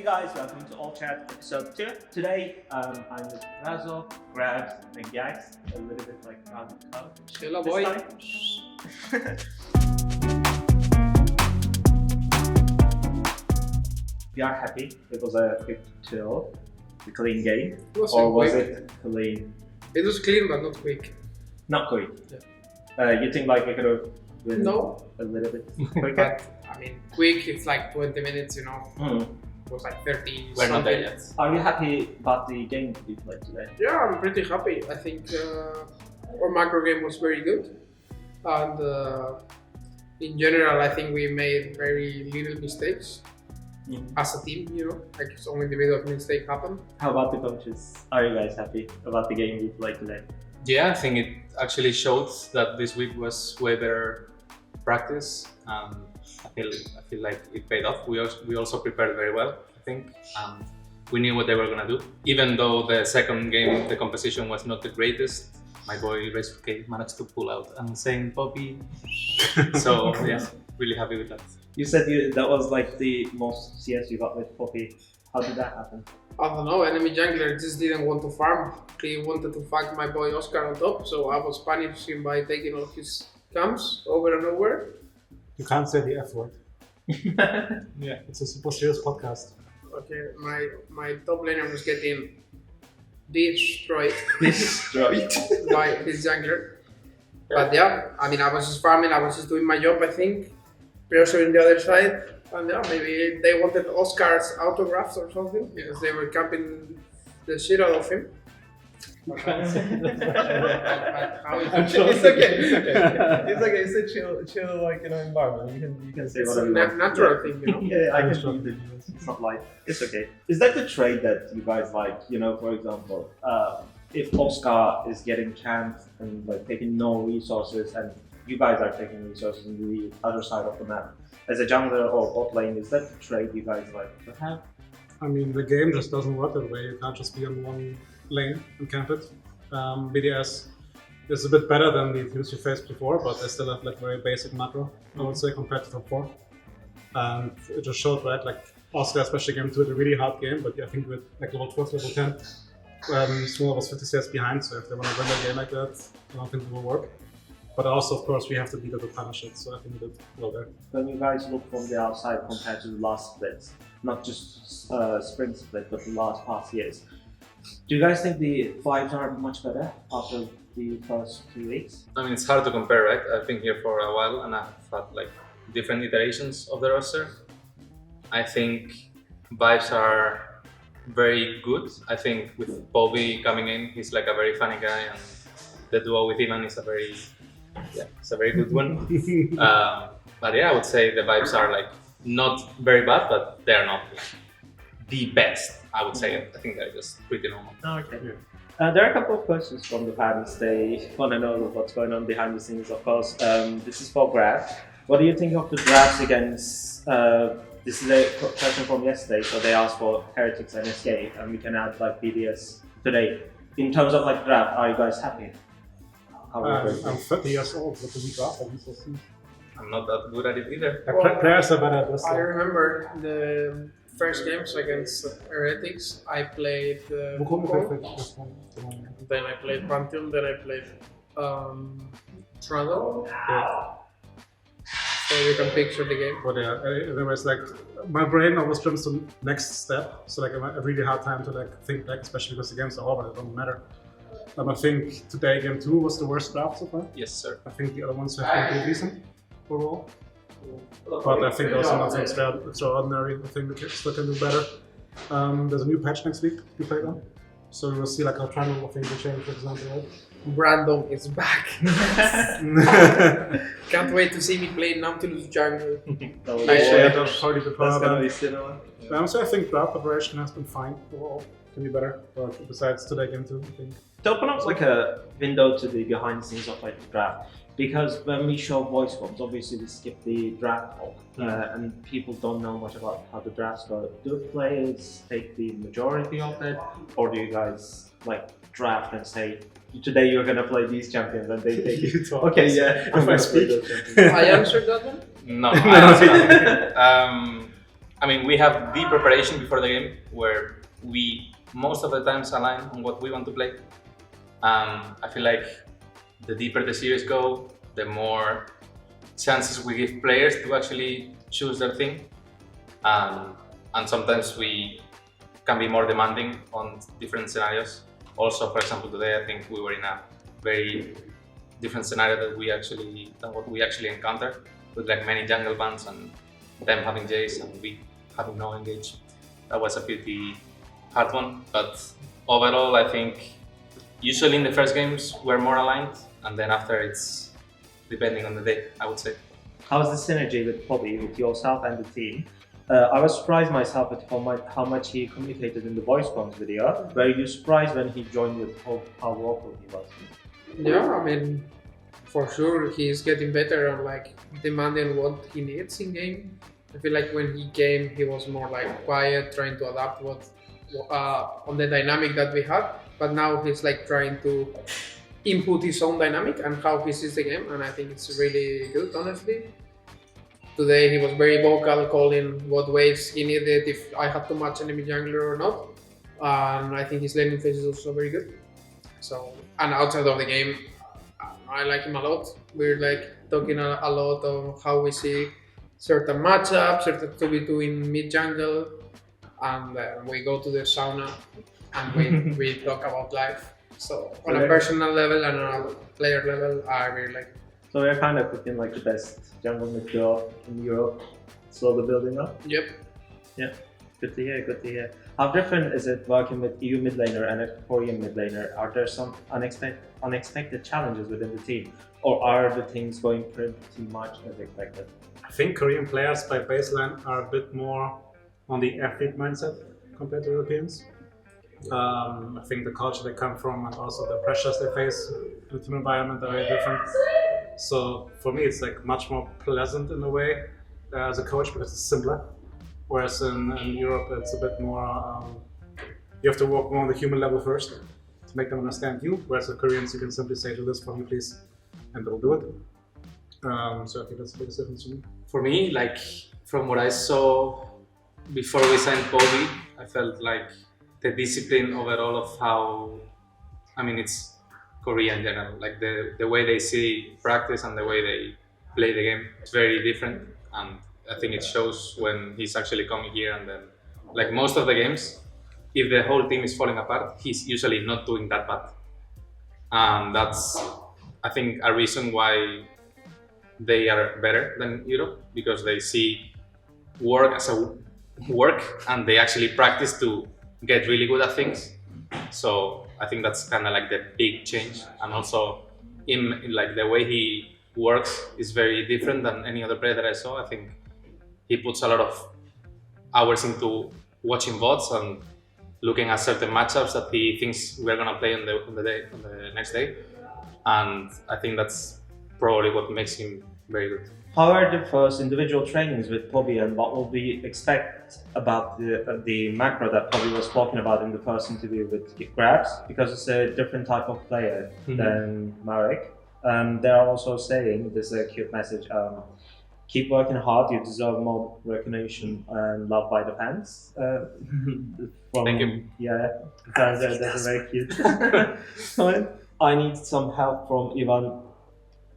guys, welcome to All Chat episode 2. Today, I'm with Razork, GrabbZ, and Gags. A little bit like round the club. Hello, boy. We are happy. It was a quick chill, a clean game. Was it clean? It was clean, but not quick. Not quick. Yeah. You think like it could have been No. a little bit quicker? But, I mean, quick, it's like 20 minutes, you know. It was like 30 We're not there something. yet. Are you happy about the game that you played today? Yeah, I'm pretty happy. I think our macro game was very good. And in general, I think we made very little mistakes as a team, you know. Like it's only the individual mistake happened. How about the coaches? Are you guys happy about the game you played today? Yeah, I think it actually showed that this week was way better practice. I feel like it paid off. We also prepared very well, I think. We knew what they were gonna do. Even though the second game, the composition was not the greatest, my boy Razork managed to pull out and saying Poppy. So yeah, really happy with that. You said that was like the most CS you got with Poppy. How did that happen? I don't know, enemy jungler just didn't want to farm. He wanted to fuck my boy Oscar on top, so I was punishing him by taking all his camps over and over. You can't say the F word. Yeah. It's a super serious podcast. Okay, my top laner was getting destroyed Destroyed. by his jungler. But yeah, I mean, I was just farming, I was just doing my job, I think. Pressure in the other side. And yeah, maybe they wanted Oscar's autographs or something because they were camping the shit out of him. You can't say It's okay. It's a chill like environment. You can say It's whatever a you want. natural thing, you know. Yeah, I can see the nuance. It's not like it's okay. Is that the trade that you guys like? You know, for example, if Oscar is getting camped and like taking no resources, and you guys are taking resources on the other side of the map, as a jungler or bot lane, is that the trade you guys like to have? I mean, the game just doesn't work that way. You can't just be on one lane and camp it. BDS is a bit better than the teams we faced before, but they still have like very basic macro, I would say, compared to top 4. And it just showed, right, like Oscar, especially game 2, had a really hard game, but I think with like level 12, level 10, Small was 50 CS behind, so if they want to win a game like that, I don't think it will work. But also, of course, we have to beat it to punish it, so I think we did well there. When you guys look from the outside compared to the last splits, not just spring split, but the last past years, do you guys think the vibes are much better after the first 2 weeks? I mean, it's hard to compare, right? I've been here for a while and I've had like different iterations of the roster. I think vibes are very good. I think with Bobby coming in, he's like a very funny guy, and the duo with Ivan is it's a very good one. But yeah, I would say the vibes are like not very bad, but they're not like the best. I would say. I think they're just pretty normal. Okay. There are a couple of questions from the fans. They want to know what's going on behind the scenes, of course. This is for GrabbZ. What do you think of the drafts against... this is a question from yesterday, so they asked for Heretics and SK, and we can add like BDS today. In terms of like draft, are you guys happy? I'm 30 years old, but the week after, we will see. I'm not that good at it either. Players are better at this. I remember the first games against Heretics. I played Wukong, then I played Pantheon, then I played Trundle. Yeah. So you can picture the game. But yeah, anyways, like my brain always jumps to next step, so like I have a really hard time to like think back, especially because the games are over, it don't matter. I think today game 2 was the worst draft so far. Yes, sir. I think the other ones have been pretty decent overall. But I think also nothing extraordinary. I think the kids still can do better. There's a new patch next week to play on. So we'll see like how Triangle of things will change, for example, right? Brandon is back. Can't wait to see me play Nautilus jungle. So I think draft preparation has been fine overall. Can be better, but besides today game 2, I think. To open up like a window to the behind the scenes of like the draft, because when we show voice bombs, obviously we skip the draft talk, and people don't know much about how the drafts go. Do players take the majority of it, or do you guys like draft and say, today you're gonna play these champions, and they take it? Okay, yeah. If I speak. I answered that one. No. I mean, we have the preparation before the game where we most of the times align on what we want to play. I feel like the deeper the series go, the more chances we give players to actually choose their thing. And sometimes we can be more demanding on different scenarios. Also, for example, today I think we were in a very different scenario than what we actually encountered, with like many jungle bans and them having Jace and we having no engage. That was a pretty hard one, but overall I think usually in the first games we're more aligned, and then after it's depending on the day, I would say. How's the synergy with Bobby, with yourself and the team? I was surprised myself at how much he communicated in the voice comms video. Were you surprised when he joined with how vocal he was? Yeah, I mean, for sure he's getting better and like demanding what he needs in game. I feel like when he came, he was more like quiet, trying to adapt on the dynamic that we had. But now he's like trying to input his own dynamic and how he sees the game, and I think it's really good, honestly. Today he was very vocal, calling what waves he needed, if I had to match enemy jungler or not. And I think his laning phase is also very good. So, and outside of the game, I like him a lot. We're like talking a lot of how we see certain matchups, certain 2v2 in mid jungle, and we go to the sauna and we talk about life. So on a personal level and on a player level, I really like it. So we're kind of cooking like the best jungle mid duo in Europe, slowly building up. Yep. Yeah, good to hear, good to hear. How different is it working with EU mid laner and a Korean mid laner? Are there some unexpected challenges within the team, or are the things going pretty much as expected? I think Korean players by baseline are a bit more on the athlete mindset compared to Europeans. I think the culture they come from and also the pressures they face in the team environment are very different. So for me, it's like much more pleasant in a way as a coach because it's simpler. Whereas in Europe, it's a bit more, you have to work more on the human level first to make them understand you. Whereas with Koreans, you can simply say, do this for me, please, and they'll do it. So I think that's the biggest difference for me. For me, like from what I saw before we signed Bobby, I felt like the discipline overall of how, I mean, it's Korea in general, like the way they see practice and the way they play the game, it's very different. And I think it shows when he's actually coming here, and then like most of the games, if the whole team is falling apart, he's usually not doing that bad. And that's, I think, a reason why they are better than Europe, because they see work as a work and they actually practice to get really good at things. So I think that's kind of like the big change. And also in like the way he works is very different than any other player that I saw. I think he puts a lot of hours into watching VODs and looking at certain matchups that he thinks we're gonna play on the next day. And I think that's probably what makes him very good. How are the first individual trainings with Bobby, and what will we expect about the macro that Bobby was talking about in the first interview with GrabbZ? Because it's a different type of player than Marek. They are also saying, there's a cute message, keep working hard, you deserve more recognition and love by the fans. Thank you. Yeah, that's very cute. I need some help from Ivan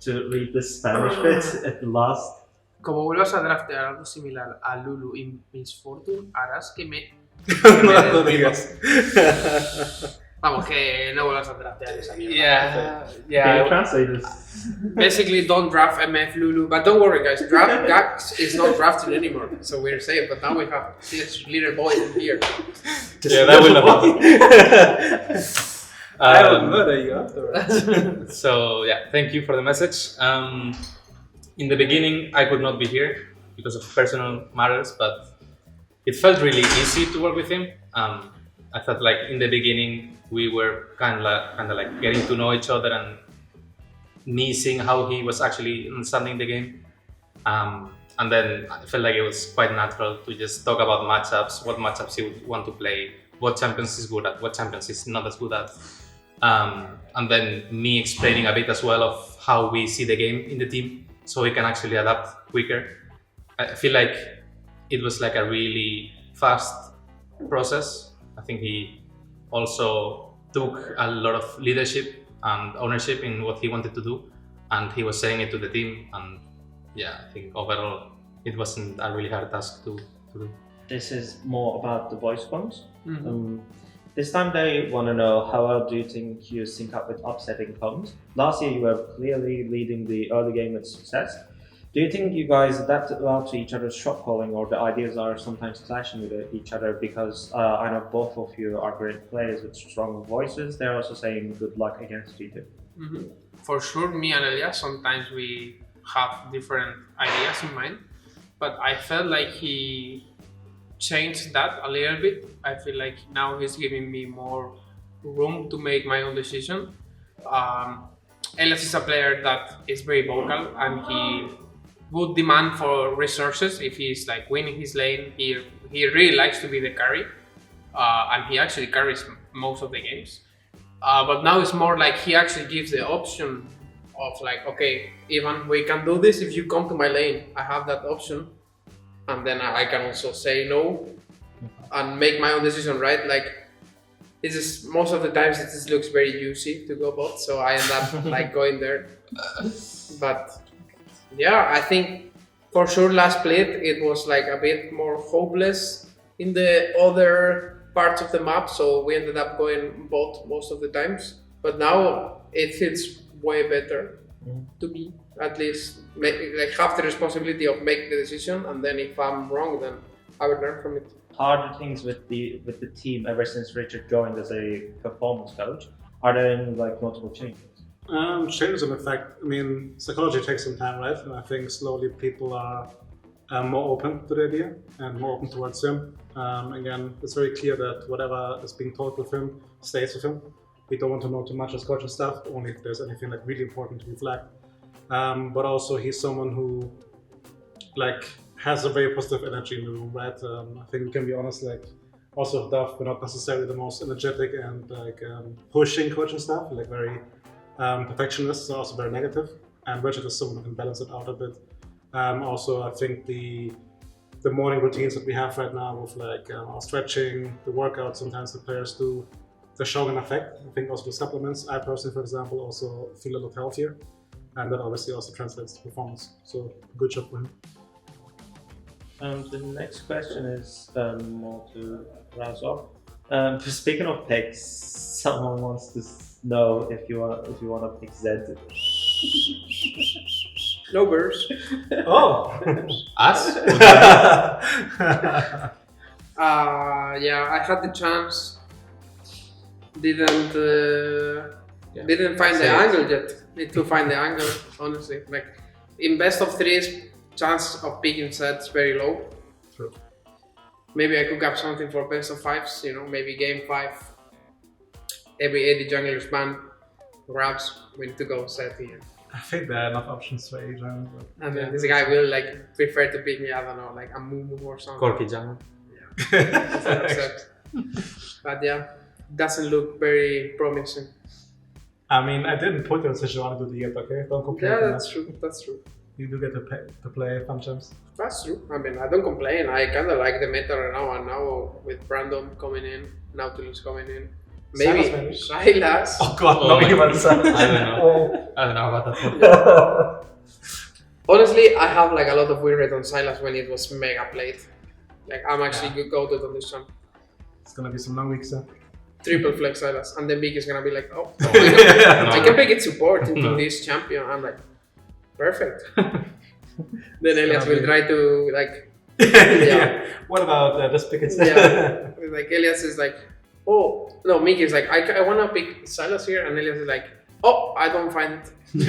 to read the Spanish bit at the last. Como vuelvas a draftear algo similar a Lulu y Misfortune, harás que me... No lo digas. Vamos, que no vuelvas a draftear esa mierda. Can you Yeah. translate this? Basically, don't draft MF Lulu. But don't worry, guys. Draft Gax is not drafted anymore, so we're safe. But now we have this little boy in here. Yeah, that will not happen. I will murder you afterwards. So yeah, thank you for the message. In the beginning, I could not be here because of personal matters, but it felt really easy to work with him. I felt like in the beginning we were kind of like getting to know each other and me seeing how he was actually understanding the game. And then I felt like it was quite natural to just talk about matchups, what matchups he would want to play, what champions he's good at, what champions he's not as good at. And then me explaining a bit as well of how we see the game in the team so we can actually adapt quicker. I feel like it was like a really fast process. I think he also took a lot of leadership and ownership in what he wanted to do, and he was saying it to the team. And yeah, I think overall it wasn't a really hard task to do. This is more about the voice comms. Mm-hmm. This time they want to know how well do you think you sync up with upsetting comms? Last year you were clearly leading the early game with success. Do you think you guys adapt well to each other's shot calling, or the ideas are sometimes clashing with each other? Because I know both of you are great players with strong voices. They're also saying good luck against G2. Mm-hmm. For sure, me and Elias, sometimes we have different ideas in mind, but I felt like he changed that a little bit. I feel like now he's giving me more room to make my own decision. Ellis is a player that is very vocal, and he would demand for resources if he's like winning his lane. He really likes to be the carry, and he actually carries most of the games. But now it's more like he actually gives the option of like, okay, Ivan, we can do this if you come to my lane. I have that option. And then I can also say no and make my own decision, right? Like, it's just, most of the times it just looks very juicy to go bot, so I end up like going there. But yeah, I think for sure last split it was like a bit more hopeless in the other parts of the map, so we ended up going bot most of the times. But now it feels way better to me. At least have the responsibility of making the decision, and then if I'm wrong, then I will learn from it. Harder things with the team ever since Richard joined as a performance coach. Are there any like notable changes? Changes in effect. I mean, psychology takes some time, right? And I think slowly people are more open to the idea and more open towards him. Again, it's very clear that whatever is being told with him stays with him. We don't want to know too much as coaching stuff, only if there's anything like really important to be flagged. But also he's someone who like has a very positive energy in the room, right? I think we can be honest, like also with Duff, we're not necessarily the most energetic and like pushing coaching stuff, like very perfectionist, so also very negative. And Richard is someone who can balance it out a bit. Also, I think the morning routines that we have right now with like our stretching, the workouts sometimes the players do, they're showing an effect. I think also the supplements, I personally, for example, also feel a lot healthier. And that obviously also translates to performance. So good job for him. The next question is more to Razork. Speaking of picks, someone wants to know if you want to pick ZED. No burst. Oh! Us? Yeah, I had the chance. Didn't find the angle yet. Need to find the angle, honestly. Like in best of threes, chance of picking sets very low. True. Maybe I could have something for best of fives, maybe game 5. Every AD jungler's ban, GrabbZ, we need to go set here. I think there are enough options for Adrian. And then this guy will like prefer to pick me, I don't know, like a Mumu or something. Corky jungle. But yeah, doesn't look very promising. I mean, I didn't put the decision on to do the yet, okay? Don't complain. Yeah, that's true. You do get to play fun champs. That's true. I mean, I don't complain. I kind of like the meta right now, and now with Brandon coming in, Nautilus coming in, maybe Silas. Oh god, Oh no, my even God. I don't know. Oh. I don't know about that one. Honestly, I have like a lot of win rate on Silas when it was mega played. Like I'm actually good goated on this one. It's gonna be some long weeks, huh? Triple flex Silas, and then Big is gonna be like, oh, No. I can pick it support into this champion. I'm like, perfect. Then Elias will try to like, Yeah. What about this pick instead? yeah. Like Elias is like, oh no, Mickey is like, I wanna pick Silas here, and Elias is like, oh, I don't find it. He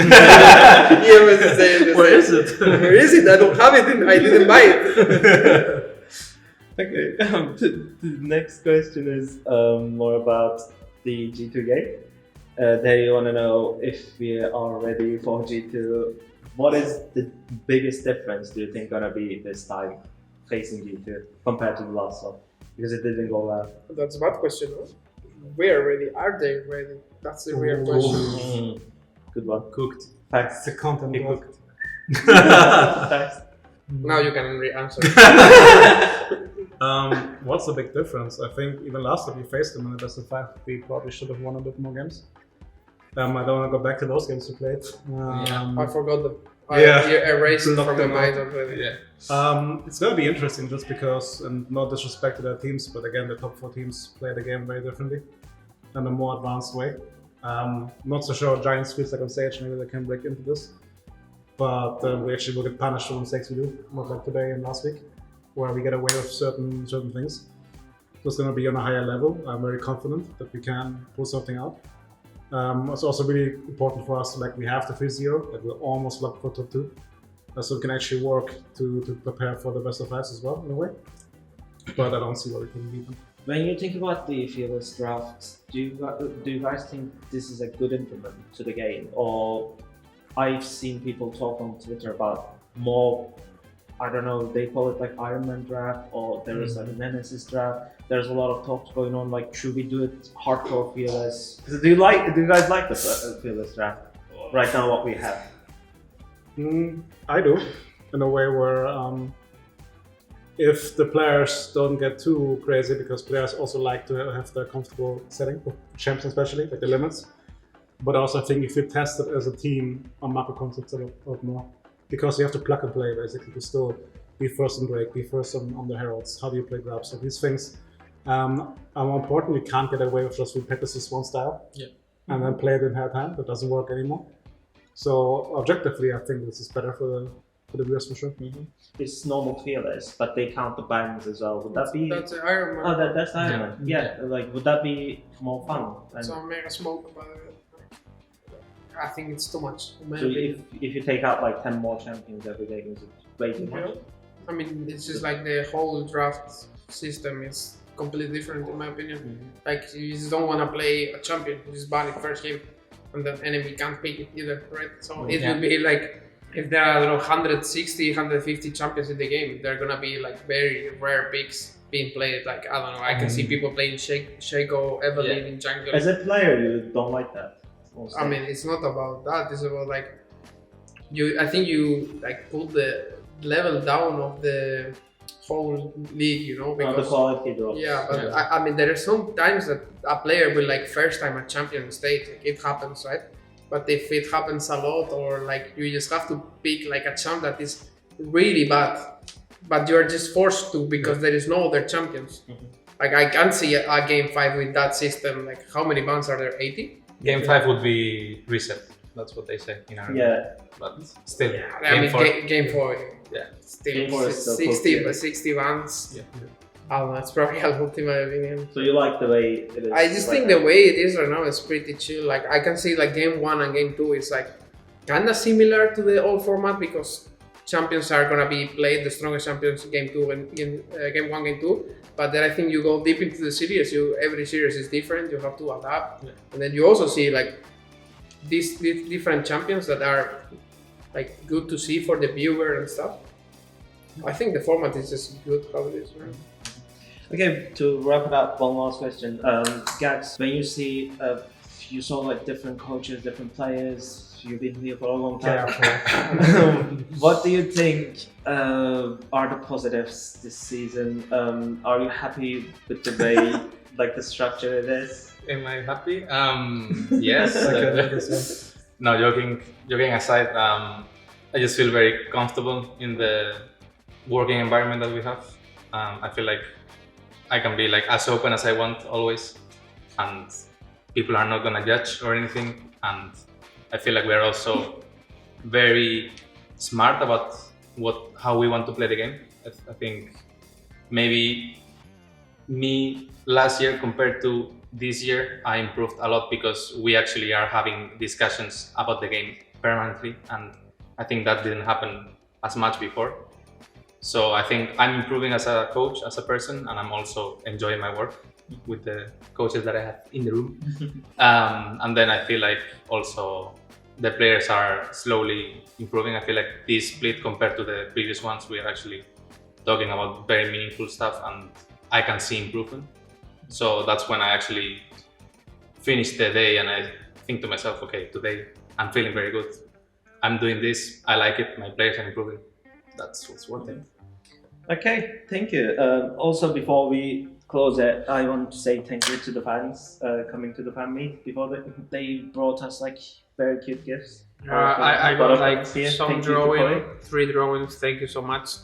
always is saying the Where same. is it? Where is it? I don't have it. I didn't buy it. Okay, the next question is more about the G2 game. They want to know if we are ready for G2. What is the biggest difference do you think gonna be this time facing G2 compared to the last one? Because it didn't go well. That's a bad question. No? We are ready. Are they ready? That's the real question. Good one. Cooked. Facts. It's a content Be block. cooked. Facts. Now you can answer. What's the big difference? I think even last time we faced them in the best of 5, we probably should have won a bit more games. I don't want to go back to those games we played. I forgot them. I erased it from my mind already. Yeah. It's going to be interesting just because, and no disrespect to their teams, but again, the top 4 teams play the game very differently in a more advanced way. Not so sure Giants feels like on stage, maybe they can break into this. But we actually will get punished for the mistakes we do, not like today and last week, where we get away with certain things. So it's going to be on a higher level. I'm very confident that we can pull something out. It's also really important for us, like we have the 3-0, that we're almost locked for top 2. So we can actually work to prepare for the best of 5 as well, in a way. But I don't see why we can beat them. When you think about the fearless drafts, do you guys think this is a good implement to the game? Or I've seen people talk on Twitter about more, I don't know, they call it like Iron Man draft, or there is like a Nemesis draft. There's a lot of talks going on, like should we do it hardcore fearless? Do you guys like the fearless draft right now, what we have? I do, in a way where if the players don't get too crazy, because players also like to have their comfortable setting, champs especially, like the limits. But also I think if you test it as a team on macro concepts a lot more, because you have to plug and play basically to still be first on Drake, be first on the Heralds, how do you play GrabbZ, so these things are more important. You can't get away with just repurpose this one style and then play it in half time. That doesn't work anymore. So objectively I think this is better for the viewers for sure. It's normal fearless, but they count the bangs as well. Would that be? That's Iron Man. Oh, that's Iron Man. Yeah, like would that be more fun? It's on Mega Smoke, but I think it's too much. So if you take out like 10 more champions every day, is it way too much? I mean, it's just like the whole draft system is completely different in my opinion. Like you just don't want to play a champion, you just ban it first game, and the enemy can't pick it either, right? So it will be like, if there are 160, 150 champions in the game, they're gonna be like very rare picks being played. Like I don't know, I can see people playing Shaco, Evelyn in jungle. As a player, you don't like that. I mean, it's not about that. It's about like I think you like put the level down of the whole league, you know, because the quality drops. Yeah, but I mean, there are some times that a player will like first time at champion stage, like, it happens, right? But if it happens a lot, or like you just have to pick like a champ that is really bad, but you're just forced to because there is no other champions. Like I can't see a game 5 with that system. Like how many bans are there? 80? Game 5 would be reset. That's what they say in our but still. I mean, game 4. Yeah. Still Game 4 is still 60 bans. Yeah. I don't know, it's probably a lot in my opinion. So you like the way it is? I just think the way it is right now is pretty chill. Like I can see like game 1 and game 2 is like kind of similar to the old format because champions are gonna be played, the strongest champions in game 2 and in game 1, game 2. But then I think you go deep into the series. Every series is different. You have to adapt, and then you also see like these different champions that are like good to see for the viewer and stuff. I think the format is just good how it is. Right? Okay, to wrap it up, one last question. GrabbZ, when you see, you saw like different coaches, different players. You've been here for a long time. What do you think are the positives this season? Are you happy with the way, like the structure it is? Am I happy? Yes. No, joking aside, I just feel very comfortable in the working environment that we have. I feel like I can be like as open as I want always, and people are not gonna judge or anything. And I feel like we're also very smart about how we want to play the game. I think maybe me last year compared to this year, I improved a lot because we actually are having discussions about the game permanently, and I think that didn't happen as much before. So I think I'm improving as a coach, as a person, and I'm also enjoying my work with the coaches that I have in the room. And then I feel like also the players are slowly improving. I feel like this split compared to the previous ones, we are actually talking about very meaningful stuff, and I can see improvement. So that's when I actually finish the day and I think to myself, okay, today I'm feeling very good. I'm doing this, I like it, my players are improving. That's one thing. Okay, thank you. Also, before we close it, I want to say thank you to the fans coming to the fan meet. Before they brought us like very cute gifts. I A lot got of like fans here. some Thank you to Koi. drawing, 3 drawings. Thank you so much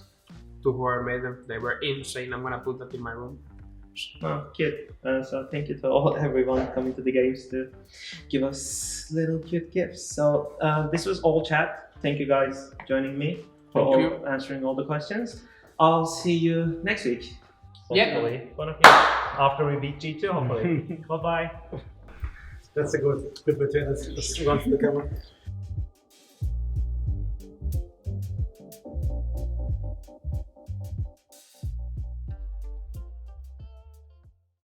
to whoever made them. They were insane. I'm gonna put that in my room. Oh, cute. So thank you to everyone coming to the games to give us little cute gifts. So this was all chat. Thank you guys joining me for Thank answering all the questions. I'll see you next week. Yeah. Hopefully. After we beat G2, hopefully. Bye-bye. That's a good way to end it. Just run for the camera.